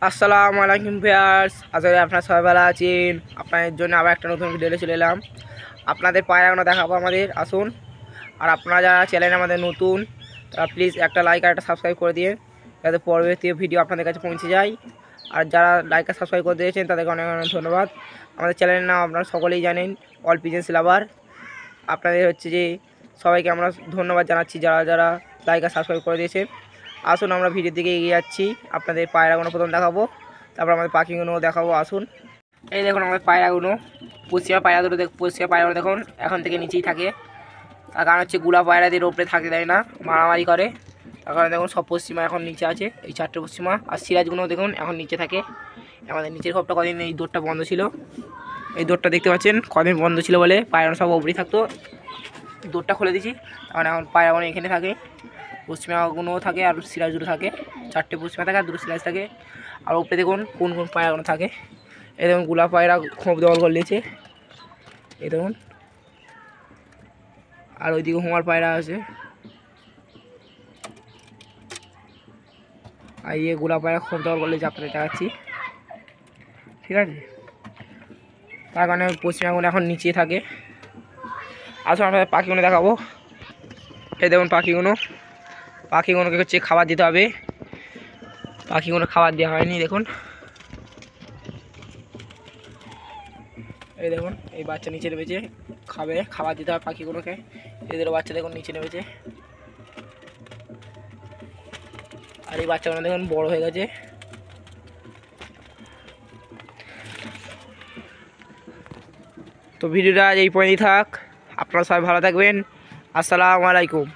আসসালামু আলাইকুম ভিউয়ার্স, আশা করি আপনারা সবাই ভালো আছেন। আপনাদের জন্য আবার একটা নতুন ভিডিও চলে এলাম। আপনাদের পায়রাগুলো দেখাবো আমাদের, আসুন। আর আপনারা যারা চ্যানেলে আমাদের নতুন, তারা প্লিজ একটা লাইক আর একটা সাবস্ক্রাইব করে দিয়ে, যাতে পরবর্তী ভিডিও আপনাদের কাছে পৌঁছে যায়। আর যারা লাইক আর সাবস্ক্রাইব করে দিয়েছেন তাদেরকে অনেক অনেক ধন্যবাদ। আমাদের চ্যানেলের নাম আপনারা সকলেই জানেন, অল পিজেন্স লাভার। আপনাদের হচ্ছে যে সবাইকে আমরা ধন্যবাদ জানাচ্ছি যারা যারা লাইক আর সাবস্ক্রাইব করে দিয়েছেন। আসুন আমরা ভিডিওর দিকে এগিয়ে যাচ্ছি। আপনাদের পায়রাগুলো প্রথম দেখাবো, তারপর আমাদের পাখিগুলোও দেখাবো। আসুন, এই দেখুন আমাদের পায়রাগুলো। পশ্চিমা পায়রা দুটো পশ্চিমা পায়রাগুলো দেখুন এখন থেকে নিচেই থাকে। তার কারণ হচ্ছে গুলা পায়রাদের ওপরে থাকতে দেয় না, মারামারি করে। তার কারণে দেখুন সব পশ্চিমা এখন নিচে আছে, এই চারটে পশ্চিমা। আর সিরাজগুলো দেখুন এখন নিচে থাকে। আমাদের নিচের খোপটা কদিন এই দৌড়টা বন্ধ ছিল, এই দৌড়টা দেখতে পাচ্ছেন কদিন বন্ধ ছিল বলে পায়রা সব ওপরেই থাকতো। দৌড়টা খুলে দিয়েছি, কারণ এখন পায়রাগুলো এখানে থাকে। পশ্চিমাগুলোও থাকে আর সিরাজগুলো থাকে। চারটে পশ্চিমা থাকে আর দুটো সিরাজ থাকে। আর উপরে দেখুন কোন কোন পায়রাগুলো থাকে। এই দেখুন গোলাপ পায়রা খোঁপ দেওয়াল করে নিয়েছে, এই দেখুন। আর ওইদিকে হোমার পায়রা আছে। আর ইয়ে গোলাপ পায়রা খোঁপ দেওয়াল করে নিয়েছে, আপনাদের দেখাচ্ছি, ঠিক আছে। তার কারণে পশ্চিমাগুলো এখন নিচে থাকে। আসুন আপনাদের পাখিগুলো দেখাবো। এই দেখুন পাখিগুলোকে হচ্ছে খাবার দিতে হবে। পাখিগুলো খাবার দেওয়া হয়নি, দেখুন। এই দেখুন এই বাচ্চা নিচে নেমেছে, খাবার দিতে হবে পাখিগুলোকে। এদেরও বাচ্চা দেখুন নিচে নেমেছে। আর এই বাচ্চাগুলো দেখুন বড় হয়ে গেছে। তো ভিডিওটা আজ এই পর্যন্তই থাক। আপনারা সবাই ভালো থাকবেন। আসসালামু আলাইকুম।